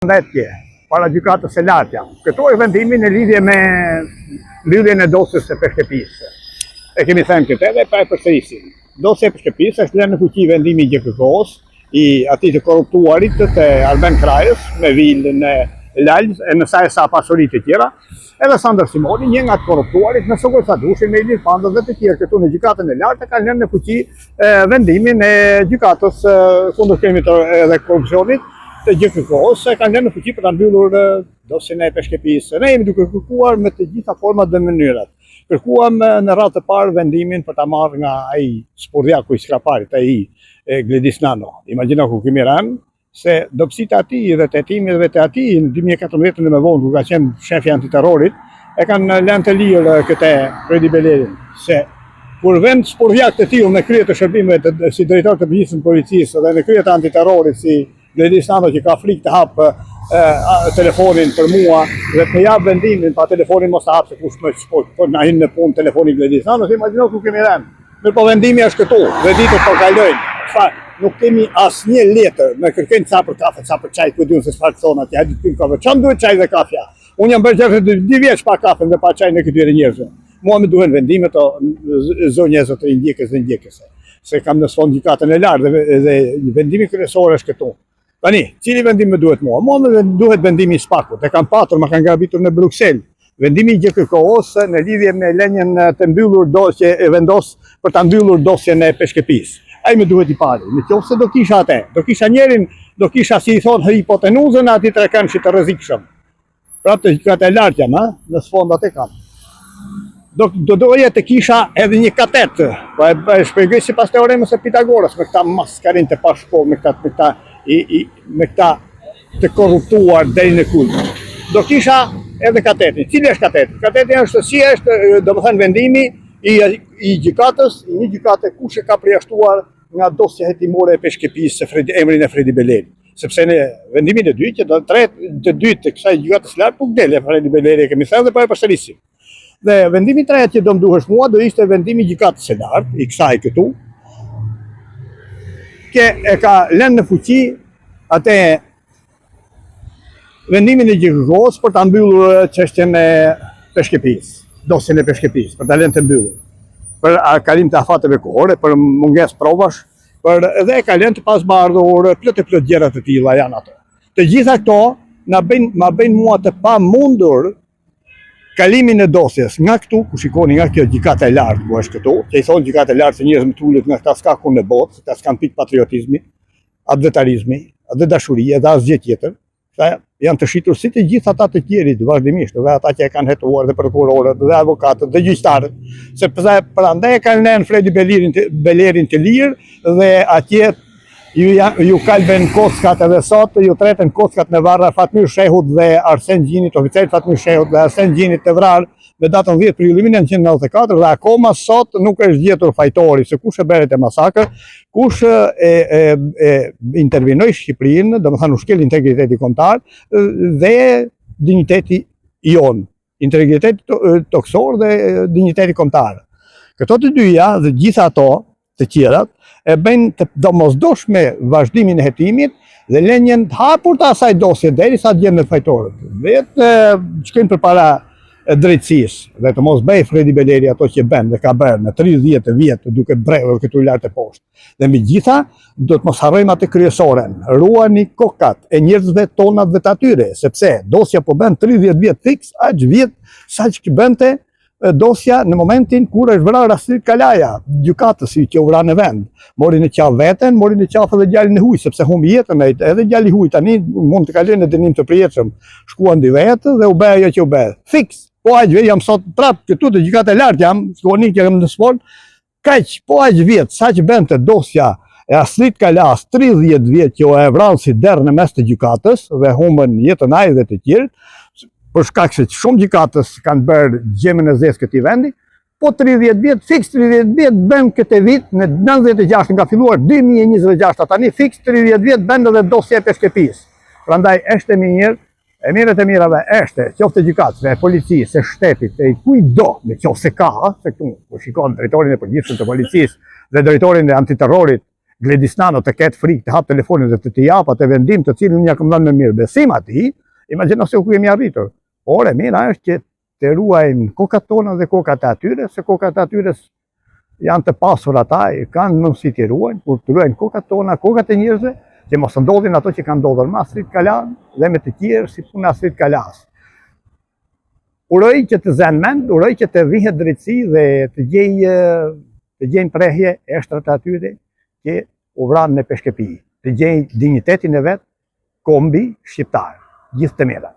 Ndetje, para gjykatës së lartë. Këto e vendimi në lidhje me lidhjen e dosjes së Peshqepisë. E kemi thënë këtë edhe pa e përsërisim. Dosja e Peshqepisë është lënë në fuqi vendimi i GKK-s i atij të korruptuarit të Arben Krajës me vilën e Lal e në sa pasuritë të tjera. Edhe Sandër Simoni, një nga të korruptuarit me Sogoj Sadushin, me Ilir Pandës dhe të tjerë këtu në gjykatën e lartë kanë lënë në fuqi vendimin e gjykatës kundërshtimit edhe korrupsionit të GKK-s se kanë lënë në fuqi për ta mbyllur dosjen e Peshqepisë. Ne jemi duke kërkuar me të gjitha format dhe mënyrat. Kërkuam në radhë të parë vendimin për ta marrë nga ai spurdhjaku i Skraparit, ai Gledis Nano. Imagjino ku kemi rënë se dobësitë e atij dhe tetimi dhe të atij në 2014 dhe më vonë kur ka qenë shefi antiterrorit e kanë lënë të lirë këtë Fredi Belerin se kur vend spurdhjak të tillë në krye të shërbimeve si drejtor të përgjithshëm të policisë dhe në krye të antiterrorit si Gledis Nano që ka frikë të hap telefonin për mua dhe të jap vendimin pa telefonin mos ta hap se kush më po na hin në punë telefonin Gledis Nano, se imagjino ku kemi rënë. Mirë, po vendimi është këtu, dhe ditët po kalojnë. Çfarë? Nuk kemi asnjë letër me kërkejnë ca për kafe, ca për çaj, ku diun se çfarë thon atje, hajde të pim kafe. Çam duhet çaj dhe kafja? Unë jam bërë 2 vjeç pa kafe dhe pa çaj në këtyre njerëzve. Mua më duhen vendime të zonjës të ndjekës dhe ndjekëse. Se kam në sfond gjykatën e lartë dhe vendimi kryesor është këtu. Tani, cili vendim më duhet mua? Mua më duhet vendimi i Spakut. E kam patur, më kanë grabitur në Bruksel. Vendimi i GKK-s në lidhje me lënien të mbyllur dosje e vendos për ta mbyllur dosjen e Peshqepisë. Ai më duhet i pari. Nëse do kisha atë, do kisha njerin, do kisha si i thon hipotenuzën aty tre këndshit të rrezikshëm. Prapë të gjykatë e lartë jam, në sfond atë kam. Do doja të kisha edhe një katet. Po e shpjegoj sipas teoremës së Pitagorës me këta maskarin të pashkollë, me këta të korruptuar deri në kulm. Do kisha edhe katetin. Cili është kateti? Kateti është si është, domethënë vendimi i gjykatës, një gjykate kush e ka përjashtuar nga dosja hetimore e Peshqepisë emrin e Fredi Beleri. Sepse në vendimin e dytë, të dytë të kësaj gjykatës lartë nuk dele Fredi Beleri, kemi thënë dhe po e përsërisim. Dhe vendimi i tretë që do më duhesh mua do ishte vendimi i gjykatës së lartë, i kësaj këtu, që e ka lënë në fuqi atë vendimin e GKK-s për ta mbyllur çështjen e Peshqepisë, dosjen e Peshqepisë, për ta lënë të mbyllur. Për kalim të afateve kohore, për mungesë provash, dhe e ka lënë të pasbardhur, plot gjëra të tilla janë ato. Të gjitha këto ma bëjnë mua të pamundur kalimin e dosjes nga këtu, ku shikoni nga kjo gjykata e lartë ku është këtu, që i thonë gjykata e lartë se njerëz më tullet nga këta s'ka ku në botë, se ta s'kan pikë patriotizmi, advetarizmi, dhe dashurie, dhe asgjë tjetër. Janë të shitur si të gjithë ata të tjerit vazhdimisht, dhe ata që e kanë hetuar dhe prokurorët dhe avokatët dhe gjyqtarët, sepse prandaj e kanë lënë Fredi Belerin të lirë dhe atje ju kalben kockat edhe sot, ju treten kockat në varra Fatmir Shehut dhe Arsen Gjinit, oficer Fatmir Shehut dhe Arsen Gjinit të vrarë në datën 10 prillit 1994 dhe akoma sot nuk është gjetur fajtori se kush e beret e masakër, kush intervinoi Shqipërinë, domethënë u shkel integriteti kombëtar dhe dinjiteti jon, integriteti toksor dhe dinjiteti kombëtar. Këto të dyja dhe gjitha ato të tjerat e bëjnë të domosdoshme vazhdimin e hetimit dhe lënien të hapur të asaj dosje derisa të gjenden fajtorët. Vetë shkojnë përpara drejtësisë dhe të mos bëj Fredi Beleri ato që bën dhe ka bërë në 30 vjet duke brevur këtu lart e poshtë. Dhe megjitha do të mos harrojmë atë kryesoren. Ruani kokat e njerëzve tonat dhe të atyre, sepse dosja po bën 30 vjet fiks, aq vjet saq që bënte dosja në momentin kur është vrarë Astrid Kalaja, gjykatës që u vra në vend. Mori në qafë veten, mori në qafë edhe djalin e huaj, sepse humbi jetën ai, edhe djali i huaj tani mund të kalojë në dënim të përjetshëm. Shkuan dy vetë dhe u bë ajo që u bë. Fiks. Po aq vjet jam sot prap këtu të gjykatë e lartë jam, shkoni që jam në sport. Kaq, po aq vjet saq bënte dosja e Astrid Kalas 30 vjet që u e vran si derë në mes të gjykatës dhe humbën jetën ai dhe të tjerë. Për shkak se shumë gjykatës kanë bërë gjemën e zezë këtij vendi, po 30 vjet, fiks 30 vjet bën këtë vit në 96 nga filluar 2026 tani fiks 30 vjet bën edhe dosja e Peshqepisë. Prandaj është e mirë të mirave është, qoftë gjykatëve, policisë, e shtetit, e kujdo, nëse ka, se këtu po shikon drejtorin e përgjithshëm të policisë dhe drejtorin e antiterrorit Gledisnano të ketë frikë të hapë telefonin dhe të jap atë vendim të cilin unë ja kam dhënë me mirë besim atij, imagjino se ku kemi arritur. Por e mira është që të ruajmë kokat tona dhe kokat e atyre, se kokat e atyre janë të pasur ata, kanë mundësi të ruajnë, kur të ruajnë kokat tona, kokat e njerëzve, që mos ndodhin ato që kanë ndodhur me Astrid Kalan dhe me të tjerë si puna Astrid Kalas. Uroj që të zenë mend, uroj që të vihet drejtësi dhe të gjejnë prehje eshtrat e atyre që u vranë në peshkepi, të gjejnë dignitetin e vet kombi shqiptar, gjithë të mira.